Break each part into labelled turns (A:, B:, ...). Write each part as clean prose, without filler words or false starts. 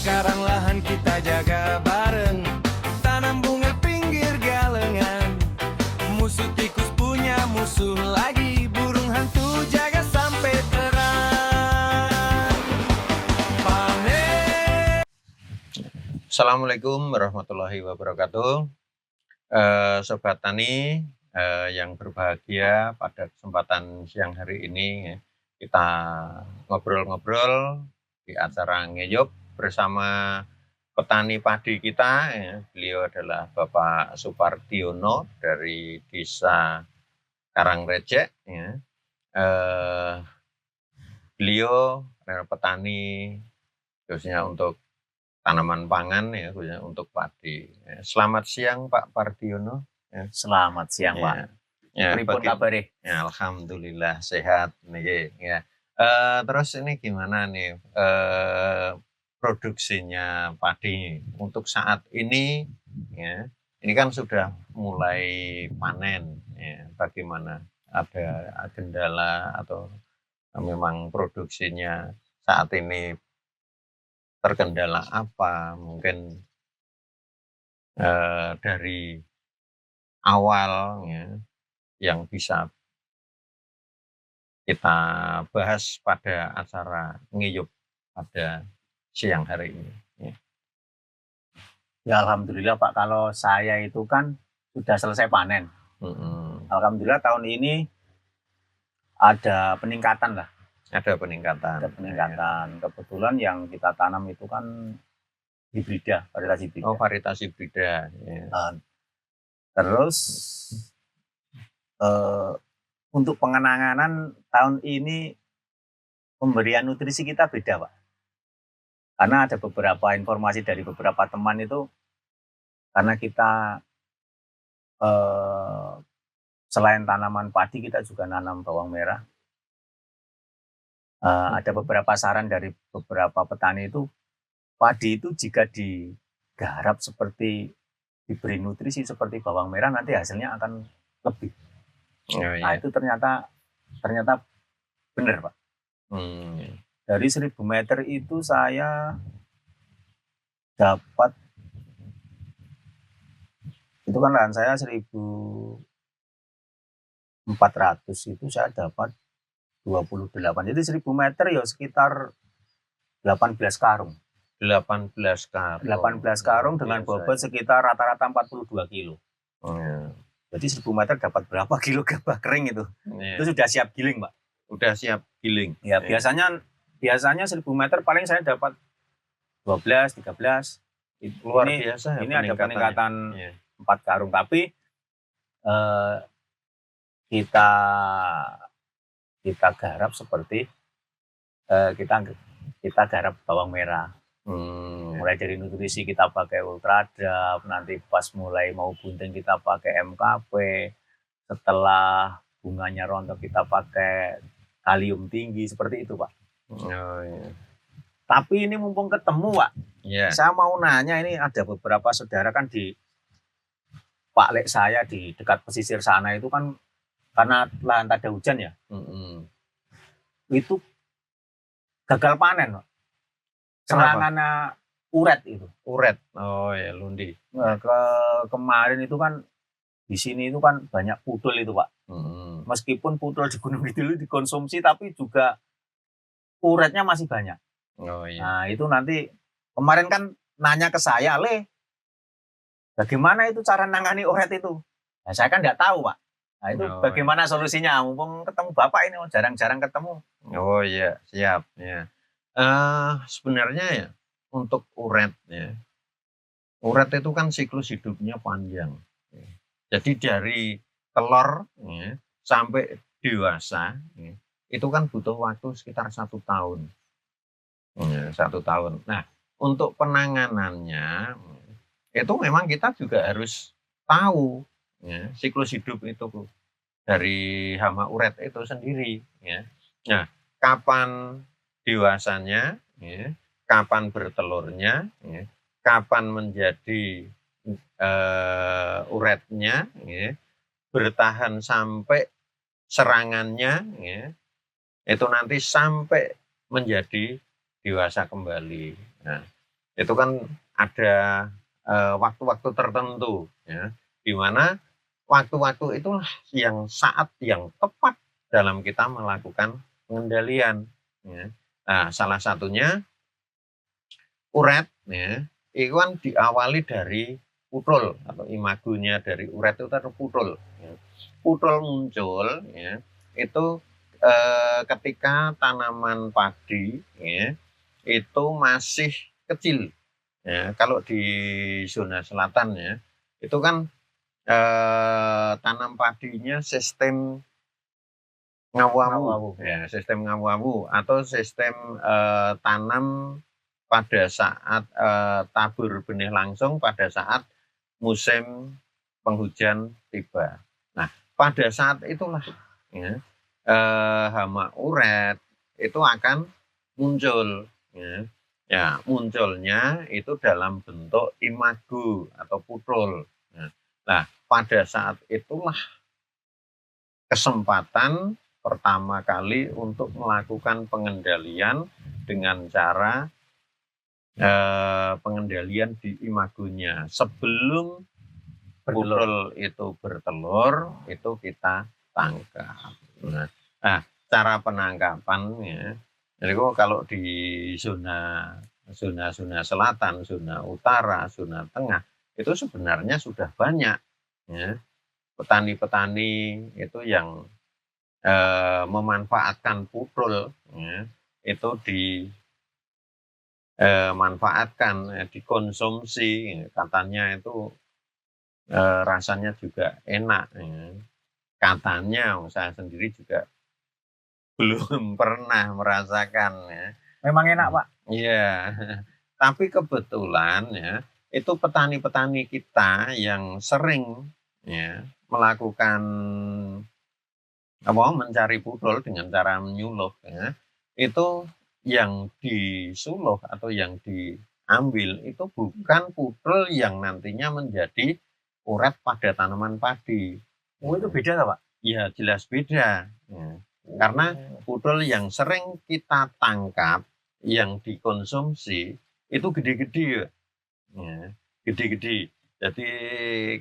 A: Sekarang lahan kita jaga bareng, tanam bunga pinggir galengan. Musuh tikus punya musuh lagi, burung hantu jaga sampai terang. Panen.
B: Assalamualaikum warahmatullahi wabarakatuh. Sobat Tani yang berbahagia, pada kesempatan siang hari ini kita ngobrol-ngobrol di acara Ngeyup bersama petani padi kita. Beliau adalah Bapak Supardiono dari Desa Karangrecek. Beliau adalah petani khususnya untuk tanaman pangan, khususnya untuk padi. Selamat siang Pak Pardiono.
C: Selamat siang Pak. Pripun kabare?
B: Alhamdulillah sehat nih ya. Terus ini gimana nih produksinya padi untuk saat ini ya? Ini kan sudah mulai panen ya. Bagaimana? Ada kendala atau memang produksinya saat ini terkendala apa? Mungkin dari awal ya, yang bisa kita bahas pada acara Ngeyup pada siang hari ini.
C: Ya Alhamdulillah Pak, kalau saya itu kan sudah selesai panen. Alhamdulillah tahun ini ada peningkatan lah.
B: Ada peningkatan.
C: Ada peningkatan. Ya. Kebetulan yang kita tanam itu kan hibrida, varietas hibrida.
B: Oh, varietas hibrida. Ya.
C: Terus untuk pengenangan tahun ini pemberian nutrisi kita beda Pak. Karena ada beberapa informasi dari beberapa teman itu, karena kita selain tanaman padi kita juga nanam bawang merah. Ada beberapa saran dari beberapa petani itu, padi itu jika digarap seperti diberi nutrisi seperti bawang merah nanti hasilnya akan lebih. Nah itu ternyata benar Pak. Dari 1000 meter itu saya dapat, itu kan lahan saya 1400, itu saya dapat 28. Jadi 1000 meter ya sekitar 18 karung.
B: 18
C: karung dengan bobot sekitar rata-rata 42 kilo. Jadi 1000 meter dapat berapa kilo gabah kering itu? Itu sudah siap giling, Pak.
B: Udah siap giling.
C: Ya, biasanya 1000 meter paling saya dapat 12, 13.
B: Luar biasa.
C: Ini ada peningkatan 4 karung, tapi kita garap seperti kita garap bawang merah. Mulai dari nutrisi kita pakai Ultradap, nanti pas mulai mau bunting kita pakai MKP, setelah bunganya rontok kita pakai kalium tinggi, seperti itu Pak. Tapi ini mumpung ketemu Pak, saya mau nanya, ini ada beberapa saudara kan di Pak Lek saya di dekat pesisir sana itu kan karena lahan tak ada hujan ya, itu gagal panen Pak. Serangannya uret itu.
B: Uret, oh ya lundi.
C: Nah, kemarin itu kan di sini itu kan banyak pudul itu Pak. Meskipun pudul di Gunung Kidul dikonsumsi, tapi juga uretnya masih banyak.
B: Oh iya.
C: Nah itu nanti kemarin kan nanya ke saya, bagaimana itu cara nangani uret itu? Nah, saya kan nggak tahu Pak. Nah itu bagaimana solusinya? Mumpung ketemu Bapak ini, jarang-jarang ketemu.
B: Oh iya, siap ya. Sebenarnya ya untuk uret ya, uret itu kan siklus hidupnya panjang. Jadi dari telur sampai dewasa itu kan butuh waktu sekitar 1 tahun. 1 tahun. Nah untuk penanganannya itu memang kita juga harus tahu siklus hidup itu dari hama uret itu sendiri. Nah kapan dewasanya, kapan bertelurnya, kapan menjadi uretnya, bertahan sampai serangannya, itu nanti sampai menjadi dewasa kembali. Nah, itu kan ada waktu-waktu tertentu, ya, di mana waktu-waktu itulah yang saat yang tepat dalam kita melakukan pengendalian. Ya. Nah, salah satunya uret, ya, itu kan diawali dari putul atau imagonya dari uret itu terputul. Ya. Putul muncul, ya, itu ketika tanaman padi, ya, itu masih kecil. Ya, kalau di zona selatan, ya, itu kan tanam padinya sistem ngawu-awu, ya, sistem ngawu-awu atau sistem tanam pada saat tabur benih langsung pada saat musim penghujan tiba. Nah, pada saat itulah, ya, hama uret itu akan muncul. Ya. Ya, munculnya itu dalam bentuk imago atau putul. Nah, pada saat itulah kesempatan pertama kali untuk melakukan pengendalian dengan cara pengendalian di imagonya. Sebelum putul itu bertelur, itu kita tangkap. Nah, cara penangkapannya, jadi kalau di zona selatan, zona utara, zona tengah, itu sebenarnya sudah banyak, ya, petani-petani itu yang memanfaatkan putul, ya, itu dimanfaatkan, dikonsumsi, ya, katanya itu rasanya juga enak, ya. Katanya, saya sendiri juga belum pernah merasakan, ya.
C: Memang enak, Pak.
B: Iya, tapi kebetulan, ya, itu petani-petani kita yang sering, ya, melakukan mencari putul dengan cara menyuluh, ya, itu yang disuluh atau yang diambil itu bukan putul yang nantinya menjadi uret pada tanaman padi.
C: Oh, itu beda Pak?
B: Iya, jelas beda. Ya. Karena putul yang sering kita tangkap, yang dikonsumsi, itu gede-gede. Ya, gede-gede. Jadi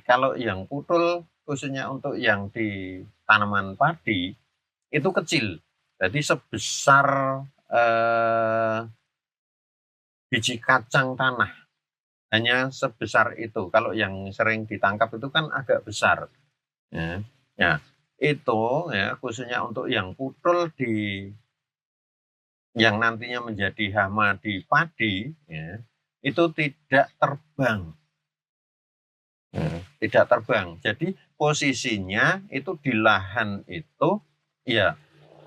B: kalau yang putul, khususnya untuk yang di tanaman padi, itu kecil. Jadi sebesar biji kacang tanah. Hanya sebesar itu. Kalau yang sering ditangkap itu kan agak besar. Ya, ya. Itu, ya, khususnya untuk yang putul yang nantinya menjadi hama di padi, ya, itu tidak terbang. Ya, tidak terbang. Jadi posisinya itu di lahan itu, ya,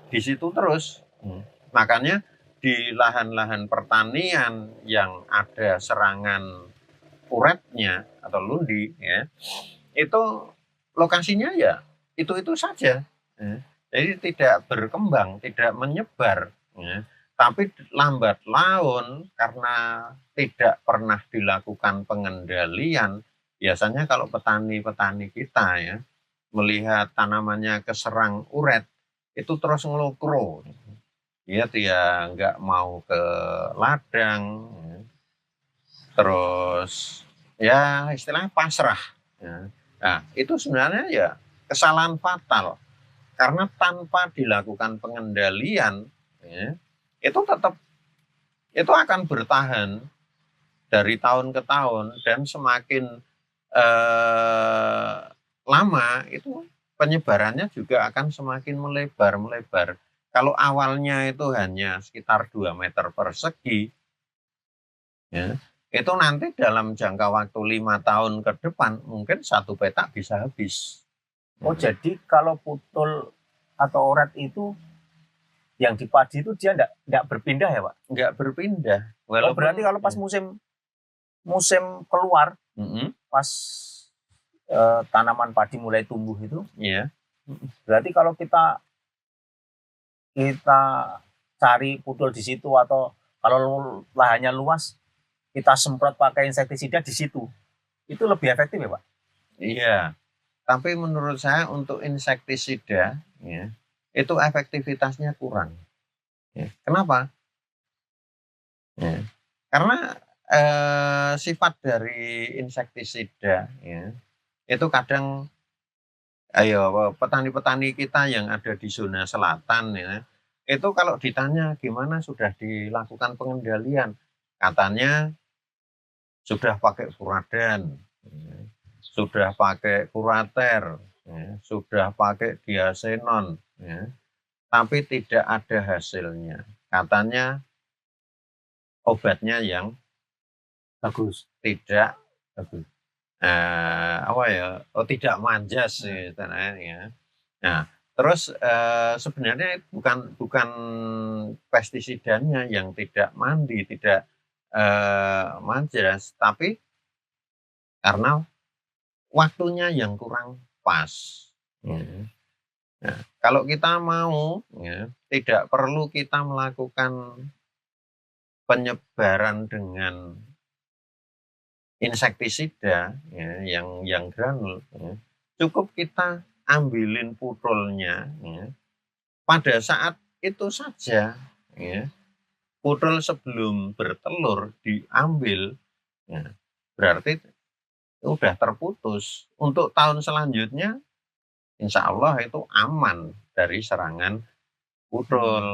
B: di situ terus. Makanya di lahan-lahan pertanian yang ada serangan uretnya atau lundi, ya, itu lokasinya ya itu saja, ya. Jadi tidak berkembang, tidak menyebar, ya. Tapi lambat laun karena tidak pernah dilakukan pengendalian, biasanya kalau petani-petani kita, ya, melihat tanamannya keserang uret, itu terus ngelokro. Dia nggak mau ke ladang, ya. Terus ya istilahnya pasrah. Ya. Nah, itu sebenarnya ya kesalahan fatal karena tanpa dilakukan pengendalian, ya, itu tetap itu akan bertahan dari tahun ke tahun dan semakin lama itu penyebarannya juga akan semakin melebar. Kalau awalnya itu hanya sekitar 2 meter persegi, ya, itu nanti dalam jangka waktu 5 tahun ke depan mungkin 1 petak bisa habis.
C: Oh, jadi kalau putul atau uret itu yang di padi itu dia enggak berpindah ya, Pak?
B: Enggak berpindah.
C: Oh, berarti kalau pas musim keluar, pas tanaman padi mulai tumbuh itu,
B: iya.
C: Berarti kalau kita cari putul di situ atau kalau lahannya luas, kita semprot pakai insektisida di situ, itu lebih efektif ya, Pak?
B: Iya. Tapi menurut saya untuk insektisida, ya, itu efektivitasnya kurang. Ya. Kenapa? Ya. Karena sifat dari insektisida ya, itu kadang petani-petani kita yang ada di zona selatan ya, itu kalau ditanya gimana sudah dilakukan pengendalian, katanya sudah pakai furadan, ya, sudah pakai kurater, ya, sudah pakai diasenon, ya, tapi tidak ada hasilnya. Katanya obatnya yang
C: Bagus.
B: tidak bagus. Tidak manjas istilahnya ya. Nah, terus sebenarnya bukan bukan pestisidanya yang tidak mandi, tidak manjas, tapi karena waktunya yang kurang pas. Ya. Nah, kalau kita mau, ya, tidak perlu kita melakukan penyebaran dengan insektisida ya, yang granul ya. Cukup kita ambilin putrulnya ya. Pada saat itu saja ya, putrul sebelum bertelur diambil ya, berarti udah terputus. Untuk tahun selanjutnya insya Allah itu aman dari serangan putrul,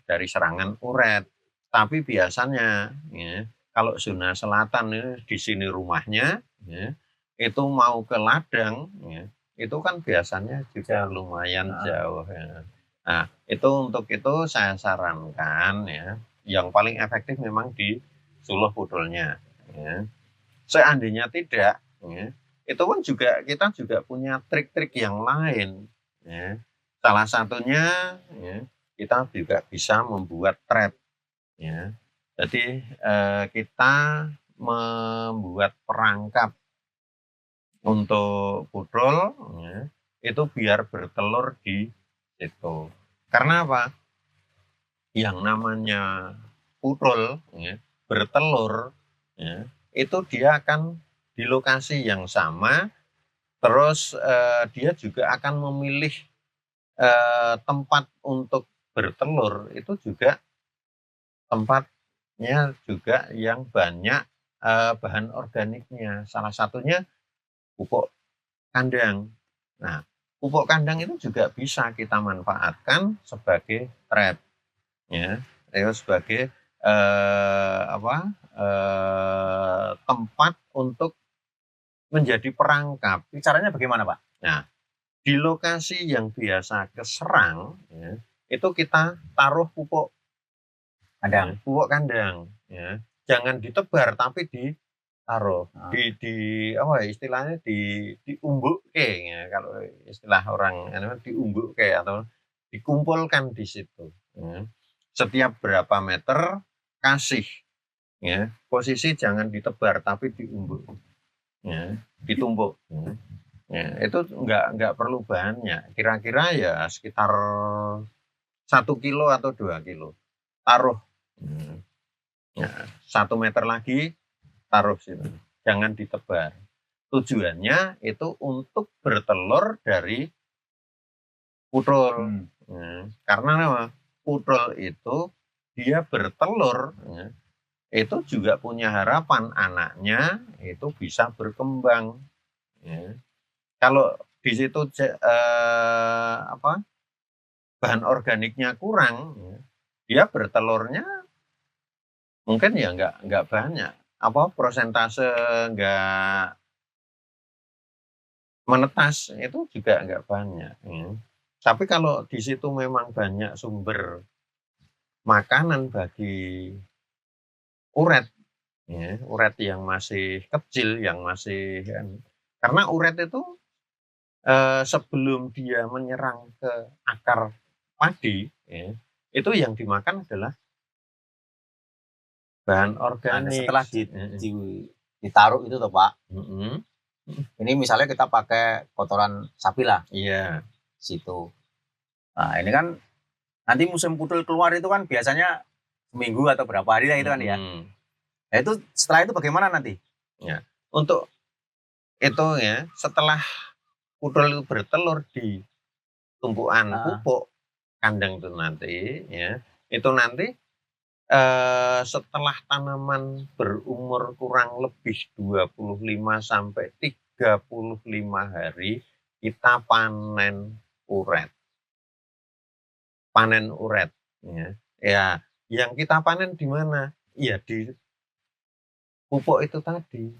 B: dari serangan uret. Tapi biasanya ya, kalau zona selatan ini di sini rumahnya, ya, itu mau ke ladang, ya, itu kan biasanya juga lumayan jauh. Ya. Nah, untuk itu saya sarankan ya, yang paling efektif memang di suluh putrulnya. Ya. Seandainya tidak, ya, itu kan kita juga punya trik-trik yang lain. Ya. Salah satunya, ya, kita juga bisa membuat trap. Ya. Jadi kita membuat perangkap untuk putrul ya, itu biar bertelur di situ. Karena apa? Yang namanya putrul ya, bertelur ya, itu dia akan di lokasi yang sama, terus dia juga akan memilih tempat untuk bertelur itu juga tempatnya juga yang banyak bahan organiknya. Salah satunya pupuk kandang. Nah, pupuk kandang itu juga bisa kita manfaatkan sebagai trap, ya, sebagai tempat untuk menjadi perangkap.
C: Ini caranya bagaimana, Pak?
B: Nah, di lokasi yang biasa keserang, ya, itu kita taruh pupuk
C: Kandang.
B: Pupuk kandang, ya. Jangan ditebar tapi ditaruh, istilahnya diumbukke ya, kalau istilah orang diumbukke atau dikumpulkan di situ. Ya. Setiap berapa meter kasih, ya. Posisi jangan ditebar tapi diumbuk, ya, ditumpuk. Ya. Ya, itu enggak perlu banyak, kira-kira ya sekitar 1 kilo atau 2 kilo. Taruh. Ya, 1 meter lagi taruh situ. Jangan ditebar. Tujuannya itu untuk bertelur dari putrul. Ya, karena apa? Putrul itu dia bertelur, ya, itu juga punya harapan anaknya itu bisa berkembang. Ya. Kalau di situ bahan organiknya kurang, ya, dia bertelurnya mungkin ya nggak banyak, persentase nggak menetas itu juga nggak banyak. Ya. Tapi kalau di situ memang banyak sumber makanan bagi uret, ya, uret yang masih kecil, yang masih karena uret itu sebelum dia menyerang ke akar padi, ya, itu yang dimakan adalah bahan organik.
C: Setelah ditaruh itu toh Pak, ini misalnya kita pakai kotoran sapi lah,
B: iya,
C: situ. Nah ini kan nanti musim putrul keluar itu kan biasanya seminggu atau berapa hari lah itu kan ya. Nah itu setelah itu bagaimana nanti?
B: Ya, untuk itu ya setelah putrul itu bertelur di tumpukan pupuk kandang itu nanti, ya, itu nanti setelah tanaman berumur kurang lebih 25 sampai 35 hari, kita panen uret. Panen uret, ya. Ya, yang kita panen di mana? Ya di pupuk itu tadi.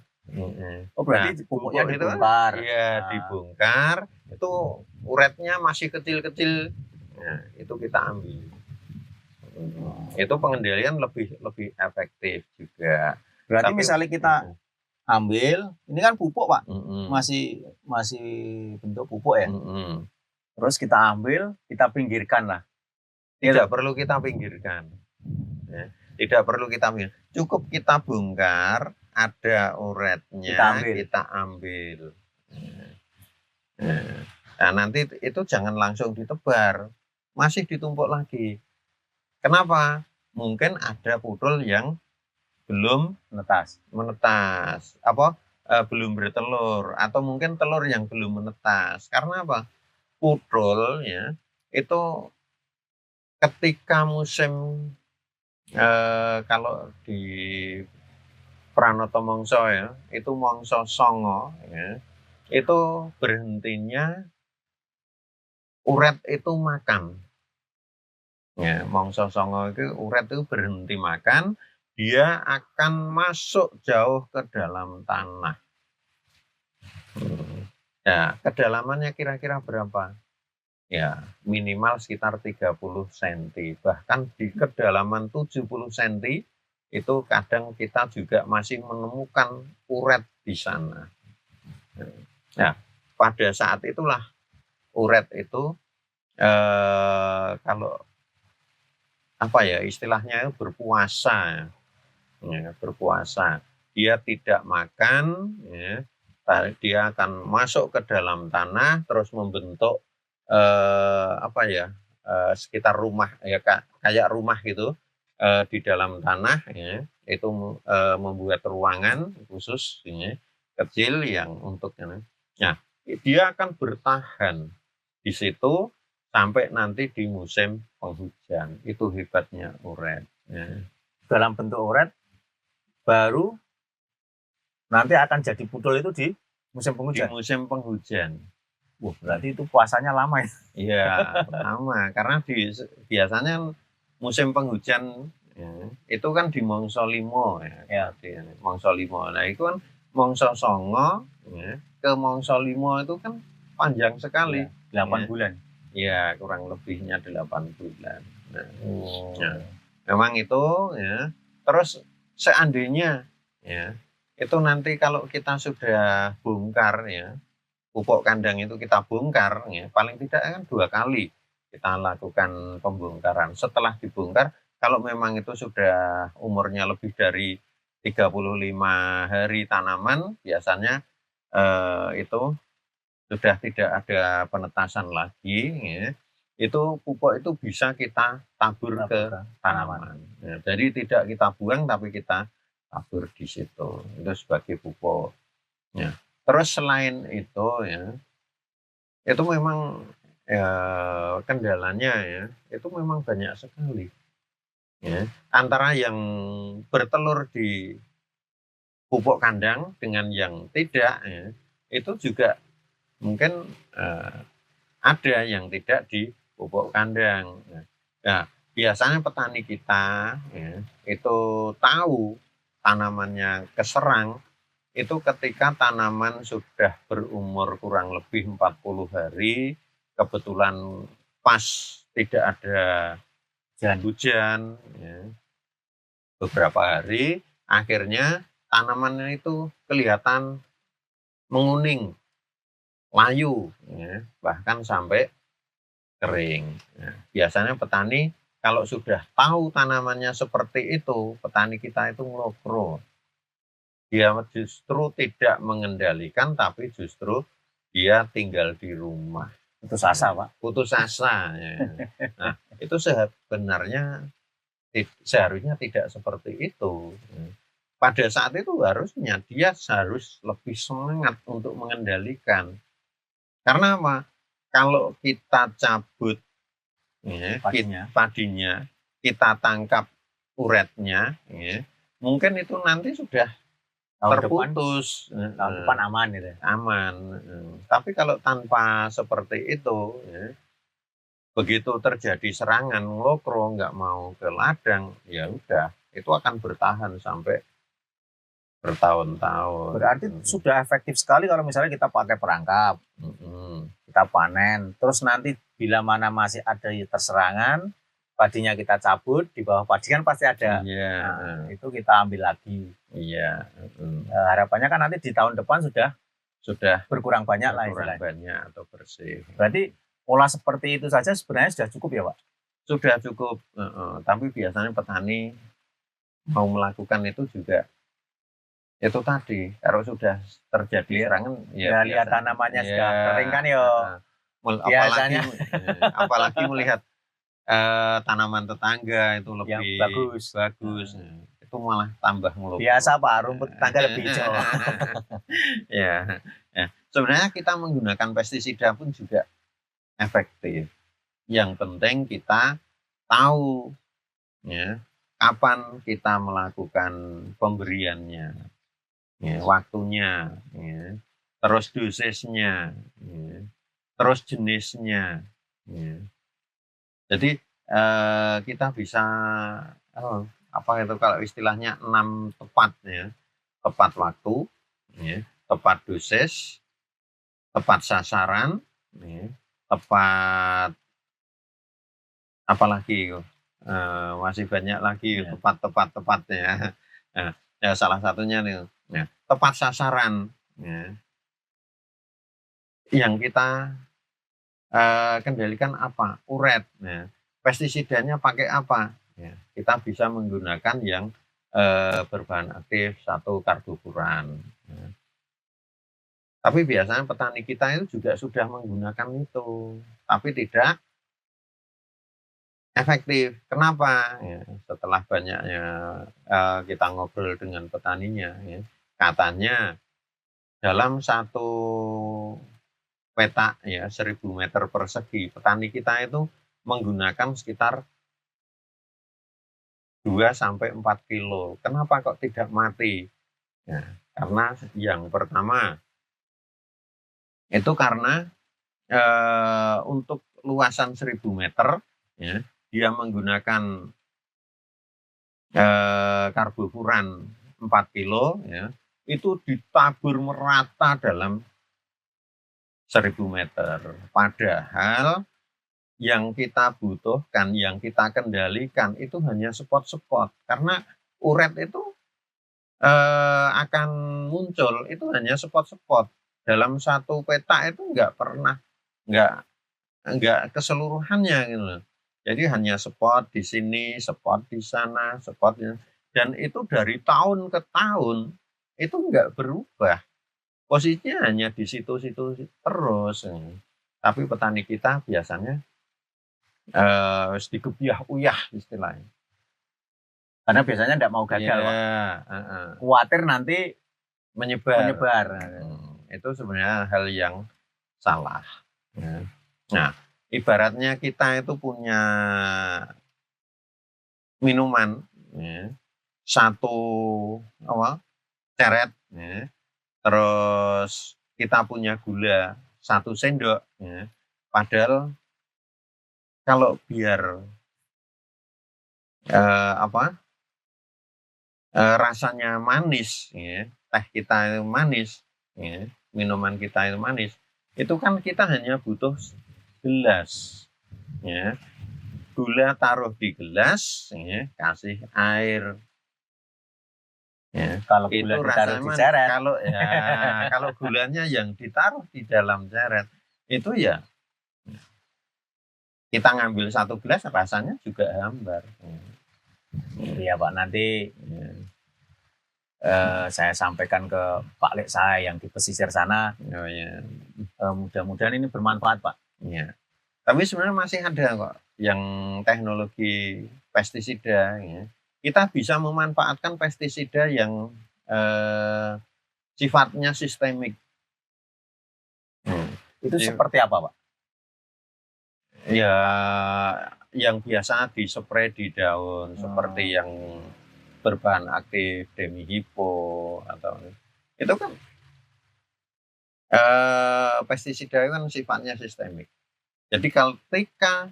C: Oh berarti pupuknya
B: pupuk itu
C: dibongkar.
B: iya, dibongkar, itu uretnya masih kecil-kecil, nah itu kita ambil. Itu pengendalian lebih efektif juga.
C: Berarti
B: Tapi
C: misalnya kita ambil, ini kan pupuk Pak,
B: mm-mm,
C: masih bentuk pupuk ya.
B: mm-mm.
C: Terus kita ambil, kita pinggirkan lah.
B: Tidak perlu kita pinggirkan. Ya. Tidak perlu kita pinggirkan. Cukup kita bongkar, ada uretnya, kita ambil. Nah, nanti itu jangan langsung ditebar, masih ditumpuk lagi. Kenapa? Mungkin ada pudul yang belum menetas, belum bertelur, atau mungkin telur yang belum menetas. Karena apa? Pudul ya itu ketika musim kalau di Pranoto Mongso ya, itu Mongso Songo ya, itu berhentinya uret itu makan. Ya, Mongso Songo itu uret itu berhenti makan, dia akan masuk jauh ke dalam tanah. Ya, kedalamannya kira-kira berapa? Ya, minimal sekitar 30 cm. Bahkan di kedalaman 70 cm itu kadang kita juga masih menemukan uret di sana. Nah, pada saat itulah uret itu kalau istilahnya berpuasa, ya, berpuasa. Dia tidak makan, ya, dia akan masuk ke dalam tanah, terus membentuk sekitar rumah, ya kayak rumah gitu di dalam tanah, ya, itu membuat ruangan khusus, ya, kecil yang untuk, nah dia akan bertahan di situ sampai nanti di musim penghujan. Itu hebatnya uret. Ya.
C: Dalam bentuk uret, baru nanti akan jadi pudul itu di musim penghujan.
B: Di musim penghujan.
C: Wah, berarti itu puasanya lama ya?
B: Iya, lama. Karena biasanya musim penghujan ya, itu kan di Mongso Limo ya. Mongso Limo. Nah itu kan Mongso Songo ya, ke Mongso Limo itu kan panjang sekali.
C: Ya, 8 bulan.
B: Ya, kurang lebihnya 8 bulan. Nah, memang itu ya. Terus seandainya ya, itu nanti kalau kita sudah bongkar ya, pupuk kandang itu kita bongkar ya, paling tidak kan 2 kali kita lakukan pembongkaran. Setelah dibongkar, kalau memang itu sudah umurnya lebih dari 35 hari tanaman, biasanya itu sudah tidak ada penetasan lagi, ya, itu pupuk itu bisa kita tabur ke tanaman. Ya, jadi tidak kita buang tapi kita tabur di situ. Itu sebagai pupuk. Ya. Terus selain itu ya, itu memang kendalanya ya, itu memang banyak sekali. Ya. Antara yang bertelur di pupuk kandang dengan yang tidak, ya, itu juga mungkin ada yang tidak di pupuk kandang. Nah, biasanya petani kita ya, itu tahu tanamannya keserang itu ketika tanaman sudah berumur kurang lebih 40 hari, kebetulan pas tidak ada hujan ya, beberapa hari, akhirnya tanamannya itu kelihatan menguning, layu, ya, bahkan sampai kering. Nah, biasanya petani kalau sudah tahu tanamannya seperti itu, petani kita itu ngelokro. Dia justru tidak mengendalikan, tapi justru dia tinggal di rumah.
C: Putus asa, Pak.
B: Putus asa. Ya. Nah, itu sebenarnya seharusnya tidak seperti itu. Pada saat itu harusnya dia harus lebih semangat untuk mengendalikan. Karena apa? Kalau kita cabut ya, padinya, kita tangkap uretnya, ya, mungkin itu nanti sudah terputus,
C: tahun depan aman gitu.
B: aman. Tapi kalau tanpa seperti itu, ya, begitu terjadi serangan ngelokro nggak mau ke ladang, ya udah itu akan bertahan sampai bertahun-tahun.
C: Berarti sudah efektif sekali kalau misalnya kita pakai perangkap, kita panen, terus nanti bila mana masih ada terserangan, padinya kita cabut, di bawah padi kan pasti ada.
B: Iya.
C: Nah, itu kita ambil lagi.
B: Iya.
C: Harapannya kan nanti di tahun depan sudah berkurang banyak lah
B: Berkurang
C: istilahnya.
B: banyak atau bersih.
C: Berarti pola seperti itu saja sebenarnya sudah cukup ya Pak?
B: Sudah cukup, tapi biasanya petani mau melakukan itu juga itu tadi, kalau sudah terjadi serangan,
C: Ya lihat tanamannya sudah kering kan ya.
B: Apalagi, apalagi melihat tanaman tetangga itu
C: yang
B: lebih
C: bagus.
B: Itu malah tambah melukis.
C: Biasa Pak, rumput tetangga lebih hijau.
B: Ya, sebenarnya kita menggunakan pestisida pun juga efektif. Yang penting kita tahu, ya, kapan kita melakukan pemberiannya, ya, waktunya, ya, terus dosisnya, ya, terus jenisnya, ya. Jadi kita bisa apa itu kalau istilahnya 6 tepat, ya, tepat waktu, ya, tepat dosis, tepat sasaran, ya, tepat apalagi masih banyak lagi, ya, tepat ya. Ya salah satunya nih, ya, tepat sasaran, ya. Yang kita kendalikan apa? Uret. Ya. Pestisidanya pakai apa? Ya, kita bisa menggunakan yang berbahan aktif 1 karbofuran. Ya. Tapi biasanya petani kita itu juga sudah menggunakan itu, tapi tidak efektif. Kenapa? Ya, setelah banyaknya kita ngobrol dengan petaninya, ya, katanya dalam 1 petak, ya, 1000 meter persegi, petani kita itu menggunakan sekitar 2-4 kilo. Kenapa kok tidak mati? Ya, karena yang pertama itu karena untuk luasan 1000 meter, ya, dia menggunakan karbofuran 4 kilo, ya, itu ditabur merata dalam 1000 meter. Padahal yang kita butuhkan, yang kita kendalikan itu hanya spot-spot. Karena uret itu akan muncul, itu hanya spot-spot. Dalam 1 petak itu nggak keseluruhannya gitu loh. Jadi hanya spot di sini, spot di sana, spot di, dan itu dari tahun ke tahun itu nggak berubah. Posisinya hanya di situ-situ terus. Tapi petani kita biasanya dikebiah-uyah istilahnya.
C: Karena biasanya tidak mau gagal, Pak. Khawatir nanti menyebar.
B: Itu sebenarnya hal yang salah. Nah, ibaratnya kita itu punya minuman, ya, 1 ceret, ya, terus kita punya gula 1 sendok, ya. Padahal kalau biar rasanya manis, ya, teh kita itu manis, ya, minuman kita itu manis, itu kan kita hanya butuh gelas, ya. Gula taruh di gelas, ya, kasih air, ya.
C: Kalau gula ditaruh di ceret,
B: kalau gulanya yang ditaruh di dalam ceret itu, ya, kita ngambil 1 gelas rasanya juga hambar.
C: Iya Pak, nanti saya sampaikan ke Pak Lek saya yang di pesisir sana.
B: Oh, ya.
C: Mudah-mudahan ini bermanfaat Pak.
B: Ya. Tapi sebenarnya masih ada kok yang teknologi pestisida. Ya. Kita bisa memanfaatkan pestisida yang sifatnya sistemik.
C: Itu seperti apa Pak?
B: Ya yang biasa dispray di daun seperti yang berbahan aktif demihipo atau itu kan pestisida itu kan sifatnya sistemik. Jadi ketika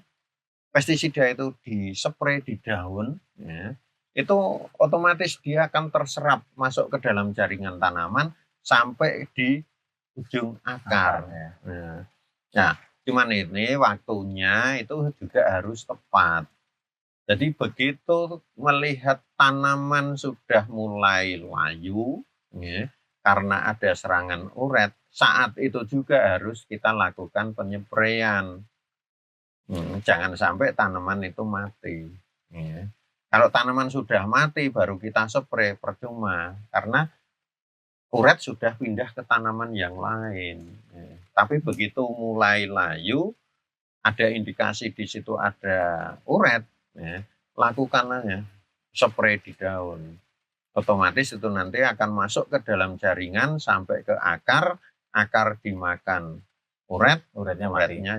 B: pestisida itu dispray di daun, ya, itu otomatis dia akan terserap masuk ke dalam jaringan tanaman sampai di ujung akar.
C: Ya.
B: Nah, cuman ini waktunya itu juga harus tepat. Jadi begitu melihat tanaman sudah mulai layu, ya, karena ada serangan uret, saat itu juga harus kita lakukan penyepraian. Jangan sampai tanaman itu mati. Ya. Kalau tanaman sudah mati baru kita spray, percuma, karena uret sudah pindah ke tanaman yang lain. Ya. Tapi begitu mulai layu, ada indikasi di situ ada uret, ya, lakukan aja spray di daun. Otomatis itu nanti akan masuk ke dalam jaringan sampai ke akar, akar dimakan uretnya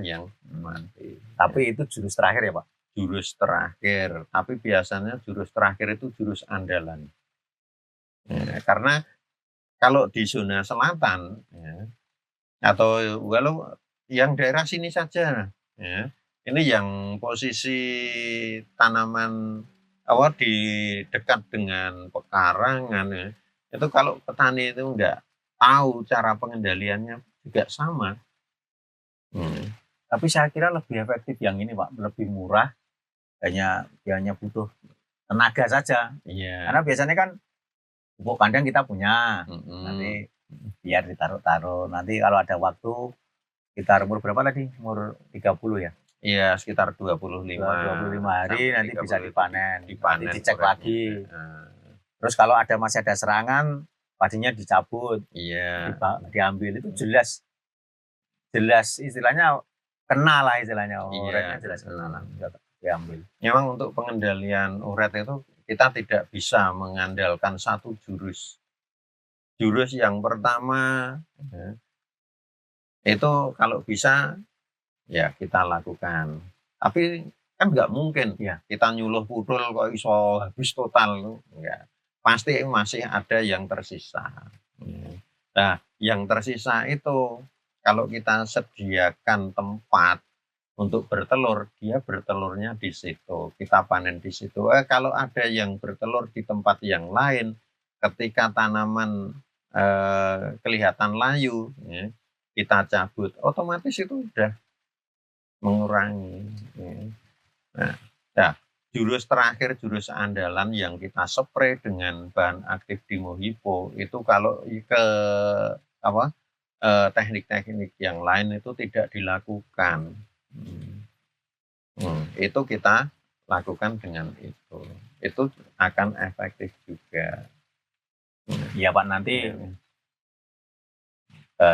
B: yang mati.
C: Tapi itu jurus terakhir ya Pak?
B: Jurus terakhir, tapi biasanya jurus terakhir itu jurus andalan. Ya, karena kalau di zona selatan, ya, atau walau yang daerah sini saja, ya, ini yang posisi tanaman di dekat dengan pekarangan, ya, itu kalau petani itu enggak tahu cara pengendaliannya juga sama.
C: Tapi saya kira lebih efektif yang ini Pak, lebih murah, hanya butuh tenaga saja.
B: Iya.
C: Karena biasanya kan pupuk kandang kita punya, nanti biar ditaruh-taruh. Nanti kalau ada waktu, kita umur berapa tadi? Umur 30 ya?
B: Iya, sekitar 25
C: hari nanti bisa dipanen nanti dicek
B: uretnya.
C: lagi. Terus kalau masih ada serangan, padinya dicabut,
B: Iya.
C: diambil, itu jelas istilahnya kena lah istilahnya. Uretnya jelas kena lah, diambil.
B: Memang untuk pengendalian uret itu kita tidak bisa mengandalkan satu jurus. Jurus yang pertama, ya, itu kalau bisa ya kita lakukan. Tapi kan nggak mungkin
C: ya
B: kita nyuluh pudul kok iso habis total. Enggak. Pasti masih ada yang tersisa. Nah, yang tersisa itu kalau kita sediakan tempat untuk bertelur, dia bertelurnya di situ, kita panen di situ. Kalau ada yang bertelur di tempat yang lain, ketika tanaman kelihatan layu, ya, kita cabut, otomatis itu udah mengurangi. Ya. Nah, jurus terakhir, jurus andalan yang kita spray dengan bahan aktif dimohipo itu kalau ke teknik-teknik yang lain itu tidak dilakukan. Itu kita lakukan dengan itu. Itu akan efektif juga.
C: Iya Pak, nanti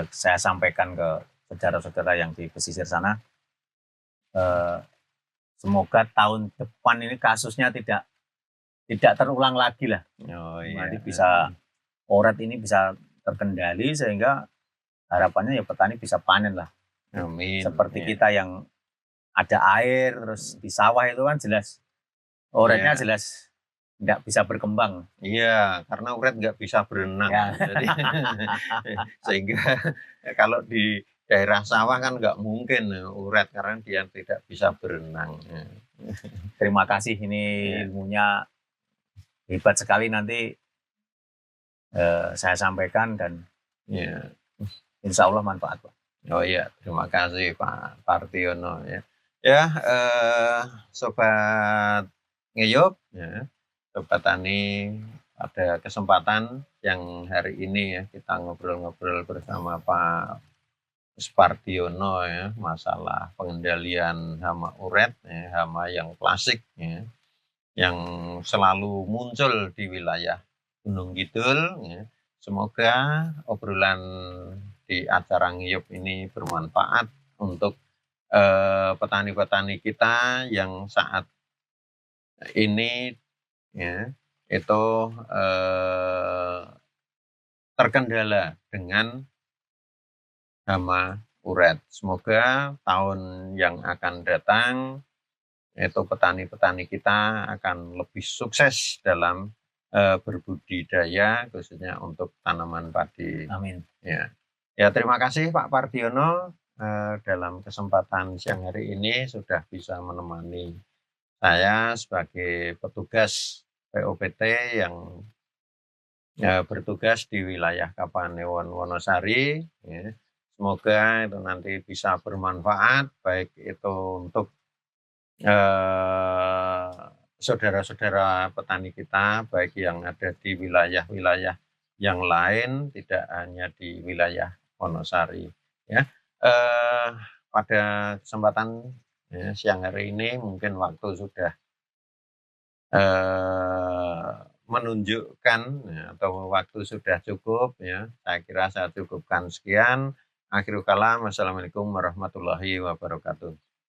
C: saya sampaikan ke saudara-saudara yang di pesisir sana. Semoga tahun depan ini kasusnya tidak terulang lagi lah. Nanti bisa uret ini bisa terkendali sehingga harapannya ya petani bisa panen lah.
B: Amin.
C: Seperti kita yang ada air terus di sawah itu kan jelas uretnya jelas nggak bisa berkembang.
B: Iya, karena uret nggak bisa berenang.
C: Ya.
B: Jadi, sehingga kalau di daerah sawah kan nggak mungkin uret karena dia tidak bisa berenang.
C: Terima kasih, ini ilmunya hebat sekali, nanti saya sampaikan dan insya Allah manfaat Pak.
B: Oh iya, terima kasih Pak Partiono ya. Ya, Sobat Ngeyup, ya, Sobat Tani, ada kesempatan yang hari ini ya kita ngobrol-ngobrol bersama Pak Partiono ya, masalah pengendalian hama uret, ya, hama yang klasik ya, yang selalu muncul di wilayah Gunung Kidul. Ya. Semoga obrolan di acara Ngeyup ini bermanfaat untuk petani-petani kita yang saat ini ya, itu terkendala dengan hama uret. Semoga tahun yang akan datang itu petani-petani kita akan lebih sukses dalam berbudidaya khususnya untuk tanaman padi.
C: Amin.
B: Ya, terima kasih Pak Pardiono dalam kesempatan siang hari ini sudah bisa menemani saya sebagai petugas POPT yang bertugas di wilayah Kapanewon Wonosari. Ya. Semoga itu nanti bisa bermanfaat baik itu untuk saudara-saudara petani kita baik yang ada di wilayah-wilayah yang lain, tidak hanya di wilayah Wonosari. Ya, pada kesempatan siang hari ini mungkin waktu sudah menunjukkan atau waktu sudah cukup ya. Saya kira saya cukupkan sekian. Akhirul kalam. Wassalamualaikum warahmatullahi wabarakatuh.